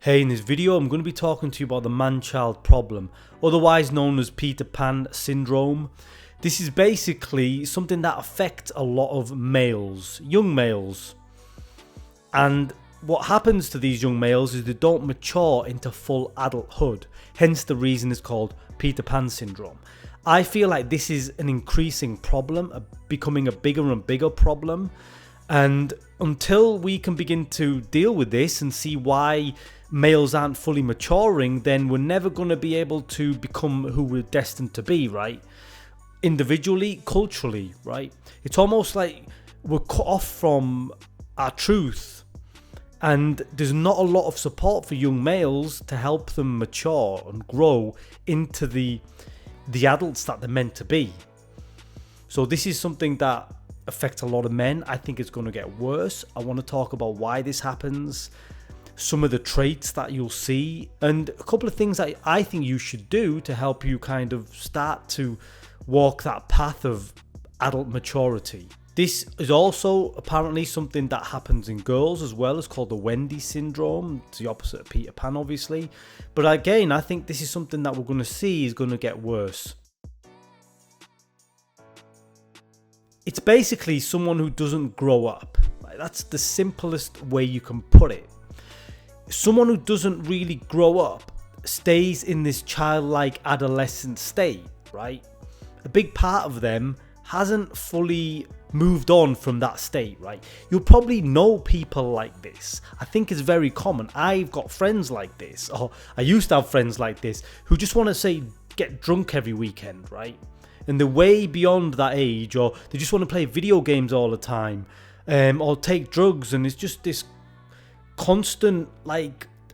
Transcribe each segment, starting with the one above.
Hey, in this video I'm going to be talking to you about the man-child problem, otherwise known as Peter Pan syndrome. This is basically something that affects a lot of males, young males. And what happens to these young males is they don't mature into full adulthood, hence the reason it's called Peter Pan syndrome. I feel like this is an increasing problem, becoming a bigger and bigger problem. And until we can begin to deal with this and see why males aren't fully maturing, then we're never going to be able to become who we're destined to be, right? Individually, culturally, right? It's almost like we're cut off from our truth, and there's not a lot of support for young males to help them mature and grow into the adults that they're meant to be. So this is something that affects a lot of men. I think it's going to get worse. I want to talk about why this happens, some of the traits that you'll see, and a couple of things that I think you should do to help you kind of start to walk that path of adult maturity. This is also apparently something that happens in girls as well. It's called the Wendy syndrome. It's the opposite of Peter Pan, obviously. But again, I think this is something that we're going to see is going to get worse. It's basically someone who doesn't grow up. That's the simplest way you can put it. Someone who doesn't really grow up stays in this childlike adolescent state, right? A big part of them hasn't fully moved on from that state, right? You'll probably know people like this. I think it's very common. I've got friends like this, or I used to have friends like this, who just want to say get drunk every weekend, right? And they're way beyond that age, or they just want to play video games all the time, or take drugs, and it's just this constant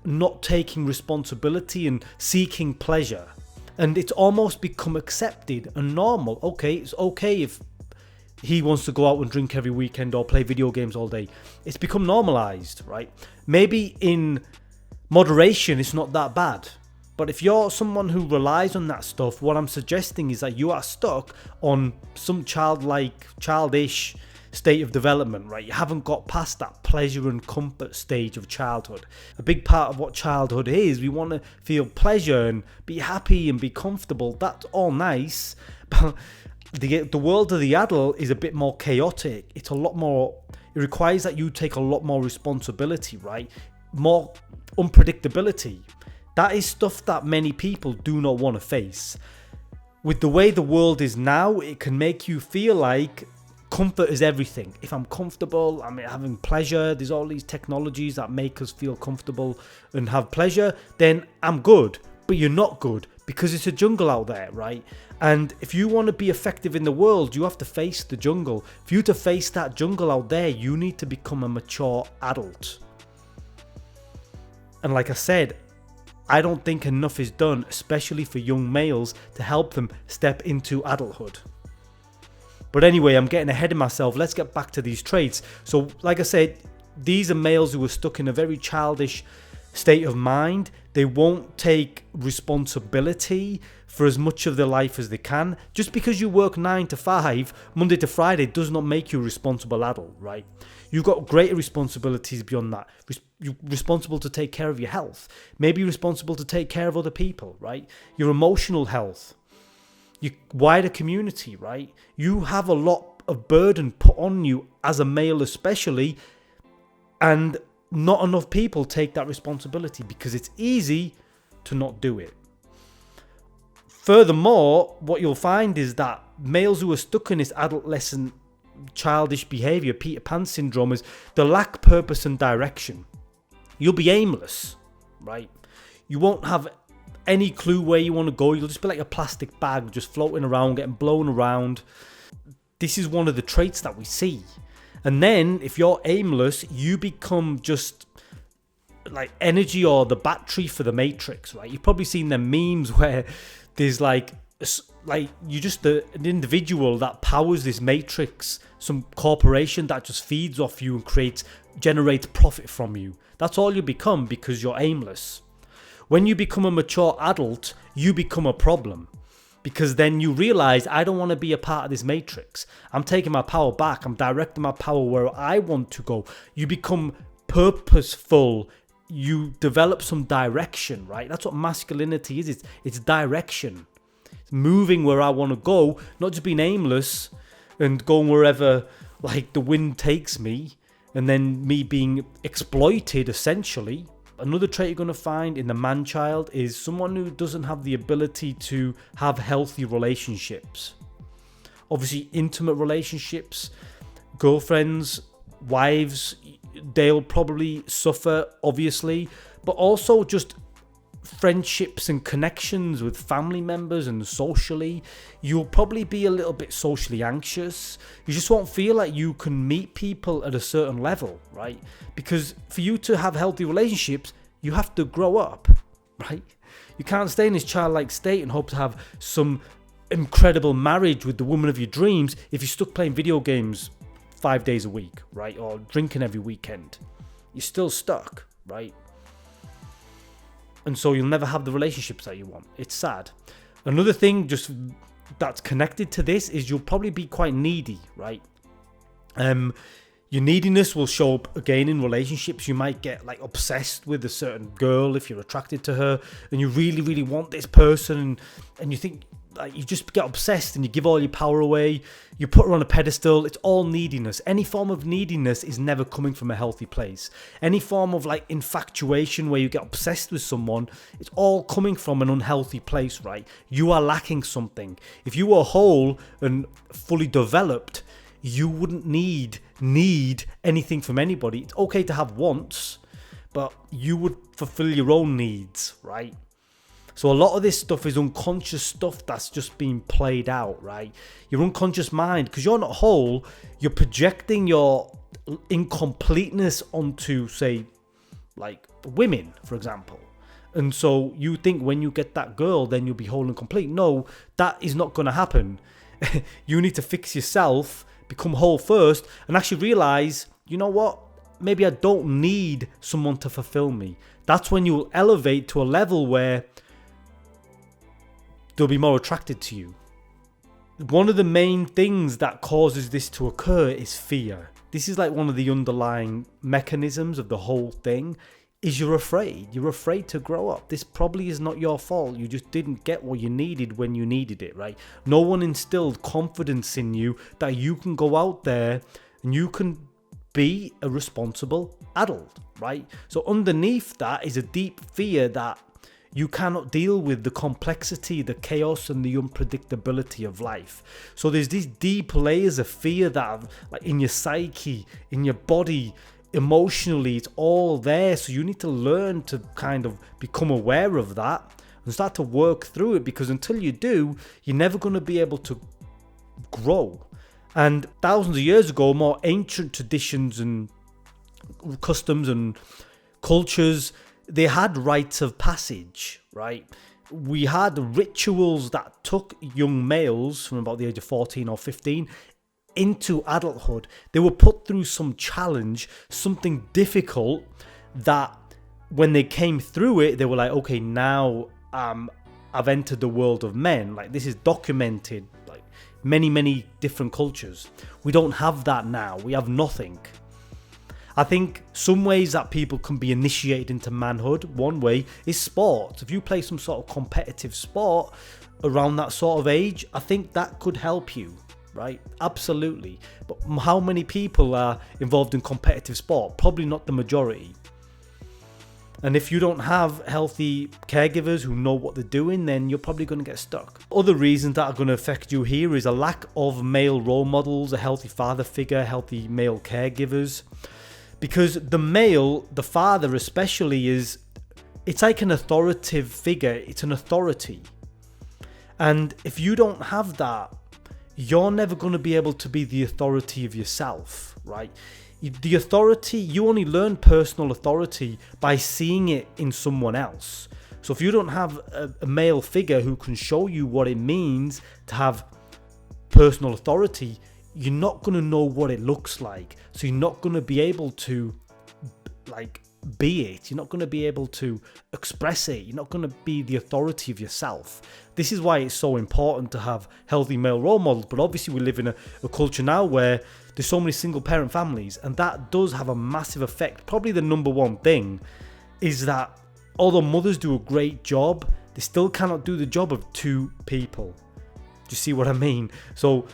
not taking responsibility and seeking pleasure. And it's almost become accepted and normal. Okay, it's okay if he wants to go out and drink every weekend or play video games all day. It's become normalized, right? Maybe in moderation it's not that bad. But if you're someone who relies on that stuff, what I'm suggesting is that you are stuck on some childish state of development, right? You haven't got past that pleasure and comfort stage of childhood. A big part of what childhood is, we want to feel pleasure and be happy and be comfortable. That's all nice, but the world of the adult is a bit more chaotic. It's a lot more, it requires that you take a lot more responsibility, right? More unpredictability. That is stuff that many people do not want to face. With the way the world is now, it can make you feel like comfort is everything. If I'm comfortable, I'm having pleasure, there's all these technologies that make us feel comfortable and have pleasure, then I'm good. But you're not good, because it's a jungle out there, right? And if you want to be effective in the world, you have to face the jungle. For you to face that jungle out there, you need to become a mature adult. And like I said, I don't think enough is done, especially for young males, to help them step into adulthood. But anyway, I'm getting ahead of myself. Let's get back to these traits. So like I said, these are males who are stuck in a very childish state of mind. They won't take responsibility for as much of their life as they can. Just because you work 9 to 5, Monday to Friday, does not make you a responsible adult, right? You've got greater responsibilities beyond that. You're responsible to take care of your health. Maybe you're responsible to take care of other people, right? Your emotional health, your wider community, right? You have a lot of burden put on you as a male especially, and not enough people take that responsibility because it's easy to not do it. Furthermore, what you'll find is that males who are stuck in this adolescent childish behavior, Peter Pan syndrome, is they lack purpose and direction. You'll be aimless, right? You won't have any clue where you want to go. You'll just be like a plastic bag just floating around, getting blown around. This is one of the traits that we see. And then if you're aimless, you become just like energy or the battery for the Matrix, right? You've probably seen them memes where there's like you're just an individual that powers this Matrix, some corporation that just feeds off you and generates profit from you. That's all you become because you're aimless. When you become a mature adult, you become a problem, because then you realize, I don't want to be a part of this matrix. I'm taking my power back. I'm directing my power where I want to go. You become purposeful you develop some direction, right? That's what masculinity is. It's direction. It's moving where I want to go, not just being aimless and going wherever like the wind takes me, and then me being exploited essentially. Another trait you're going to find in the man-child is someone who doesn't have the ability to have healthy relationships. Obviously, intimate relationships, girlfriends, wives, they'll probably suffer, obviously, but also just friendships and connections with family members and socially. You'll probably be a little bit socially anxious. You just won't feel like you can meet people at a certain level, right? Because for you to have healthy relationships, you have to grow up, right? You can't stay in this childlike state and hope to have some incredible marriage with the woman of your dreams if you're stuck playing video games 5 days a week, right? Or drinking every weekend. You're still stuck, right? And so you'll never have the relationships that you want. It's sad. Another thing just that's connected to this is you'll probably be quite needy, right? Your neediness will show up again in relationships. You might get like obsessed with a certain girl if you're attracted to her and you really, really want this person, and you think like you just get obsessed and you give all your power away. You put her on a pedestal. It's all neediness. Any form of neediness is never coming from a healthy place. Any form of like infatuation where you get obsessed with someone, it's all coming from an unhealthy place, right? You are lacking something. If you were whole and fully developed, you wouldn't need anything from anybody. It's okay to have wants, but you would fulfill your own needs, right? So a lot of this stuff is unconscious stuff that's just being played out, right? Your unconscious mind, because you're not whole, you're projecting your incompleteness onto, say, like women, for example. And so you think when you get that girl, then you'll be whole and complete. No, that is not going to happen. You need to fix yourself, become whole first, and actually realize, you know what? Maybe I don't need someone to fulfill me. That's when you'll elevate to a level where they'll be more attracted to you. One of the main things that causes this to occur is fear. This is like one of the underlying mechanisms of the whole thing, is you're afraid. You're afraid to grow up. This probably is not your fault. You just didn't get what you needed when you needed it, right? No one instilled confidence in you that you can go out there and you can be a responsible adult, right? So underneath that is a deep fear that you cannot deal with the complexity, the chaos, and the unpredictability of life. So there's these deep layers of fear that are like in your psyche, in your body, emotionally, it's all there. So you need to learn to kind of become aware of that and start to work through it, because until you do, you're never going to be able to grow. And thousands of years ago, more ancient traditions and customs and cultures, they had rites of passage, right? We had rituals that took young males from about the age of 14 or 15 into adulthood. They were put through some challenge, something difficult, that when they came through it, they were like, okay, now I've entered the world of men. Like, this is documented, like many different cultures. We don't have that now. We have nothing. I think some ways that people can be initiated into manhood, one way is sports. If you play some sort of competitive sport around that sort of age, I think that could help you, right? Absolutely. But how many people are involved in competitive sport? Probably not the majority. And if you don't have healthy caregivers who know what they're doing, then you're probably going to get stuck. Other reasons that are going to affect you here is a lack of male role models, a healthy father figure, healthy male caregivers. Because the male, the father especially, it's like an authoritative figure. It's an authority. And if you don't have that, you're never going to be able to be the authority of yourself, right? The authority, you only learn personal authority by seeing it in someone else. So if you don't have a male figure who can show you what it means to have personal authority, you're not going to know what it looks like. So you're not going to be able to like be it. You're not going to be able to express it. You're not going to be the authority of yourself. This is why it's so important to have healthy male role models. But obviously we live in a culture now where there's so many single parent families, and that does have a massive effect. Probably the number one thing is that although mothers do a great job, they still cannot do the job of two people. Do you see what I mean? So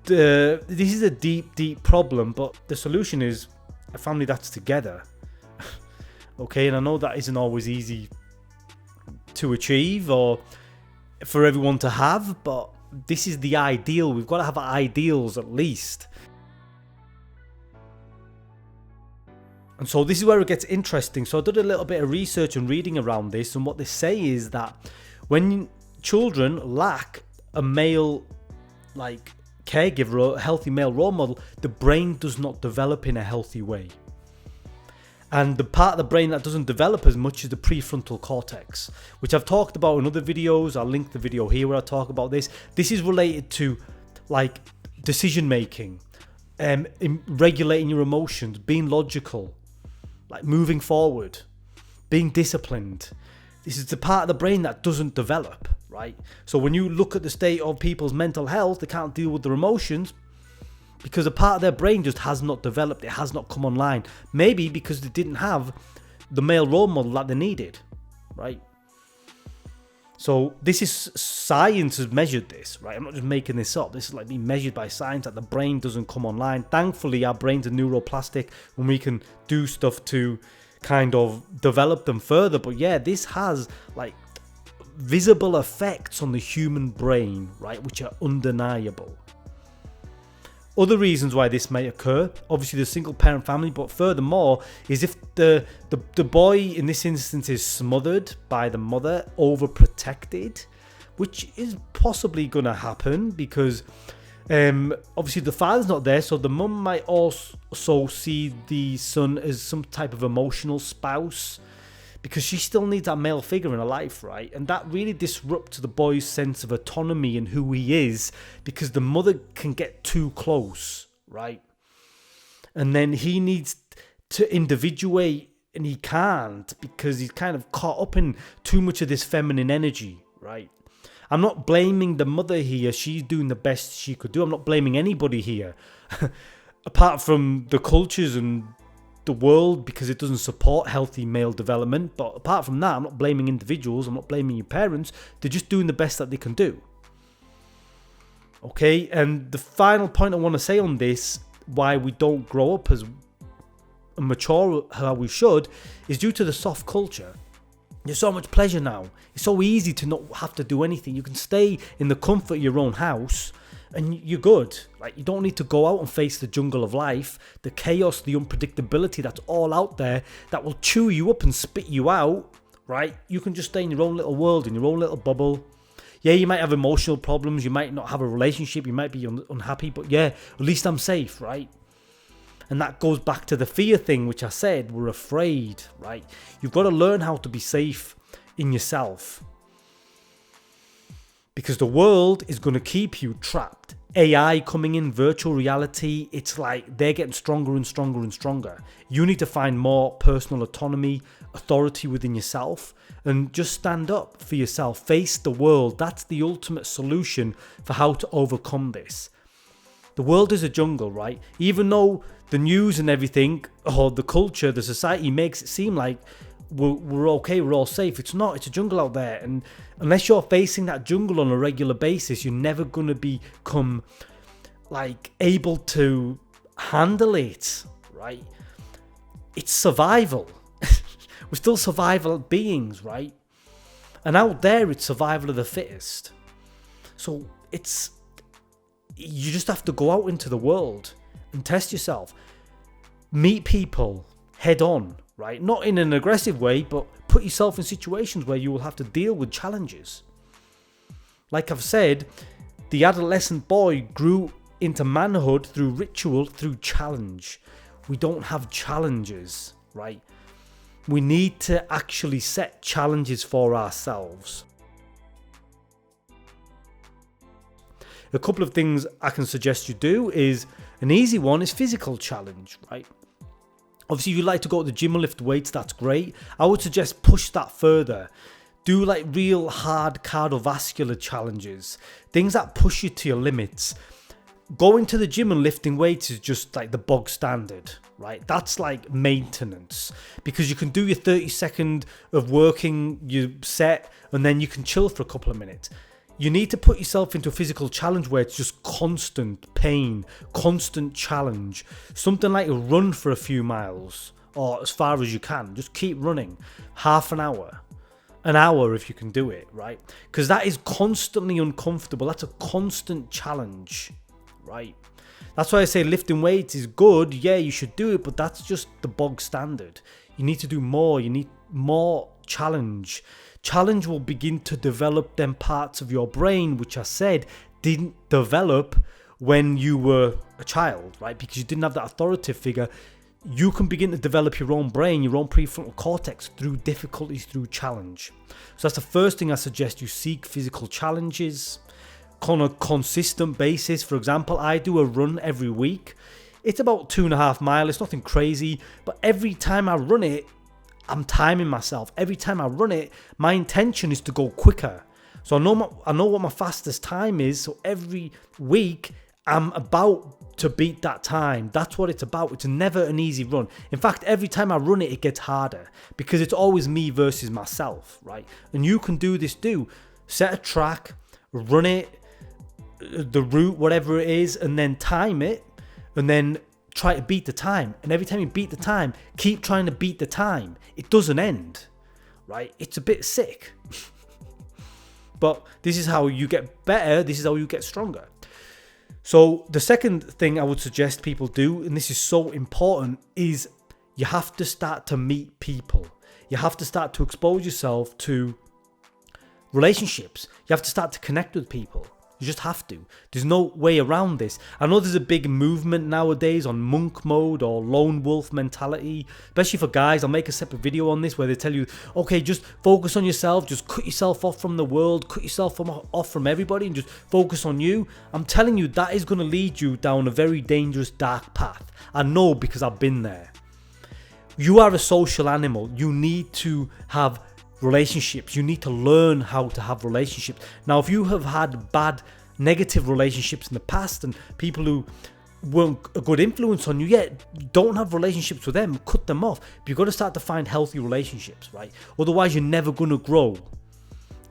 this is a deep problem, but the solution is a family that's together. Okay, and I know that isn't always easy to achieve or for everyone to have, but this is the ideal. We've got to have ideals at least. And so this is where it gets interesting. So I did a little bit of research and reading around this, and what they say is that when children lack a male caregiver, a healthy male role model, the brain does not develop in a healthy way. And the part of the brain that doesn't develop as much is the prefrontal cortex, which I've talked about in other videos. I'll link the video here where I talk about this. This is related to decision making, regulating your emotions, being logical, moving forward, being disciplined. This is the part of the brain that doesn't develop, right? So when you look at the state of people's mental health, they can't deal with their emotions because a part of their brain just has not developed. It has not come online. Maybe because they didn't have the male role model that they needed, right? So this is science has measured this, right? I'm not just making this up. This is being measured by science that the brain doesn't come online. Thankfully, our brains are neuroplastic and we can do stuff to kind of develop them further. But yeah, this has visible effects on the human brain, right? Which are undeniable. Other reasons why this may occur, obviously the single parent family, but furthermore is if the boy in this instance is smothered by the mother, overprotected, which is possibly going to happen because obviously the father's not there, so the mum might also see the son as some type of emotional spouse because she still needs that male figure in her life, right? And that really disrupts the boy's sense of autonomy and who he is because the mother can get too close, right? And then he needs to individuate and he can't because he's kind of caught up in too much of this feminine energy, right? I'm not blaming the mother here. She's doing the best she could do. I'm not blaming anybody here apart from the cultures and the world because it doesn't support healthy male development. But apart from that, I'm not blaming individuals. I'm not blaming your parents. They're just doing the best that they can do. Okay, and the final point I want to say on this, why we don't grow up as mature how we should, is due to the soft culture. There's so much pleasure now. It's so easy to not have to do anything. You can stay in the comfort of your own house and you're good. You don't need to go out and face the jungle of life, the chaos, the unpredictability that's all out there that will chew you up and spit you out, right? You can just stay in your own little world, in your own little bubble. Yeah, you might have emotional problems. You might not have a relationship. You might be unhappy, but yeah, at least I'm safe, right? And that goes back to the fear thing, which I said, we're afraid, right? You've got to learn how to be safe in yourself. Because the world is going to keep you trapped. AI coming in, virtual reality, it's they're getting stronger and stronger and stronger. You need to find more personal autonomy, authority within yourself, and just stand up for yourself. Face the world. That's the ultimate solution for how to overcome this. The world is a jungle, right? Even though the news and everything, or the culture, the society makes it seem like we're okay, we're all safe. It's not. It's a jungle out there. And unless you're facing that jungle on a regular basis, you're never going to become able to handle it, right? It's survival. We're still survival beings, right? And out there, it's survival of the fittest. So you just have to go out into the world and test yourself. Meet people head on, right? Not in an aggressive way, but put yourself in situations where you will have to deal with challenges. Like I've said, the adolescent boy grew into manhood through ritual, through challenge. We don't have challenges, right? We need to actually set challenges for ourselves. A couple of things I can suggest you do is, an easy one is physical challenge, right? Obviously, if you like to go to the gym and lift weights, that's great. I would suggest push that further. Do real hard cardiovascular challenges. Things that push you to your limits. going to the gym and lifting weights is just like the bog standard, right? That's like maintenance, because you can do your 30-second of working your set and then you can chill for a couple of minutes. You need to put yourself into a physical challenge where it's just constant pain, constant challenge. Something like a run for a few miles, or as far as you can. Just keep running. Half an hour if you can do it, right? Because that is constantly uncomfortable. That's a constant challenge, right? That's why I say lifting weights is good. Yeah, you should do it, but that's just the bog standard. You need to do more. You need more challenge. Challenge will begin to develop them parts of your brain which I said didn't develop when you were a child, right? Because you didn't have that authoritative figure. You can begin to develop your own brain, your own prefrontal cortex through difficulties, through challenge. So that's the first thing I suggest. You seek physical challenges on a consistent basis. For example, I do a run every week. It's about 2.5 miles. It's nothing crazy, but every time I run it, I'm timing myself. Every time I run it, my intention is to go quicker. So I know what my fastest time is. So every week I'm about to beat that time. That's what it's about. It's never an easy run. In fact, every time I run it, it gets harder because it's always me versus myself, right? And you can do this too. Set a track, run it, the route, whatever it is, and then time it, and then try to beat the time. And every time you beat the time, keep trying to beat the time. It doesn't end, right? It's a bit sick. But this is how you get better. This is how you get stronger. So the second thing I would suggest people do, and this is so important, is you have to start to meet people. You have to start to expose yourself to relationships. You have to start to connect with people. You just have to. There's no way around this. I know there's a big movement nowadays on monk mode or lone wolf mentality, especially for guys. I'll make a separate video on this where they tell you, okay, just focus on yourself, just cut yourself off from the world, cut yourself off from everybody and just focus on you. I'm telling you, that is going to lead you down a very dangerous, dark path. I know because I've been there. You are a social animal. You need to have relationships. You need to learn how to have relationships. Now, if you have had bad, negative relationships in the past and people who weren't a good influence on you yet, don't have relationships with them, cut them off. But you've got to start to find healthy relationships, right? Otherwise, you're never going to grow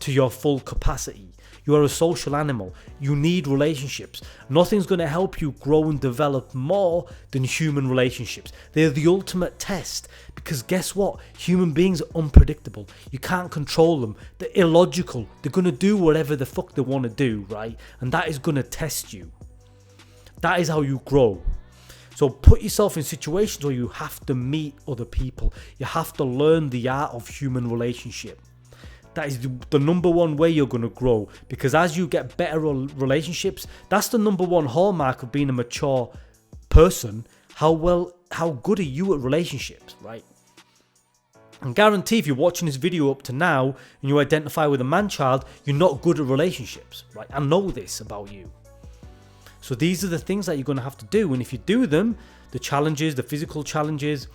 to your full capacity. You are a social animal. You need relationships. Nothing's going to help you grow and develop more than human relationships. They're the ultimate test because guess what? Human beings are unpredictable. You can't control them. They're illogical. They're going to do whatever the fuck they want to do, right? And that is going to test you. That is how you grow. So put yourself in situations where you have to meet other people. You have to learn the art of human relationship. That is the number one way you're going to grow, because as you get better relationships, that's the number one hallmark of being a mature person. How good are you at relationships, right? And guarantee if you're watching this video up to now and you identify with a man-child, you're not good at relationships, right? I know this about you. So these are the things that you're going to have to do. And if you do them, the challenges, the physical challenges,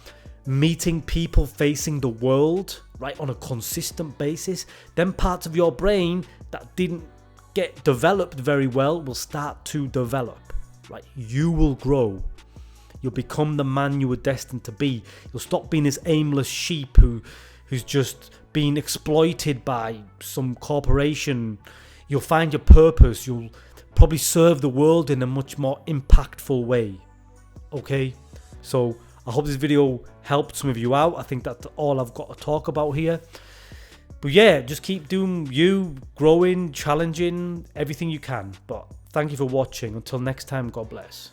meeting people, facing the world, right, on a consistent basis, then parts of your brain that didn't get developed very well will start to develop, right? You will grow. You'll become the man you were destined to be. You'll stop being this aimless sheep who's just being exploited by some corporation. You'll find your purpose. You'll probably serve the world in a much more impactful way. Okay? So I hope this video helped some of you out. I think that's all I've got to talk about here. But yeah, just keep doing you, growing, challenging, everything you can. But thank you for watching. Until next time, God bless.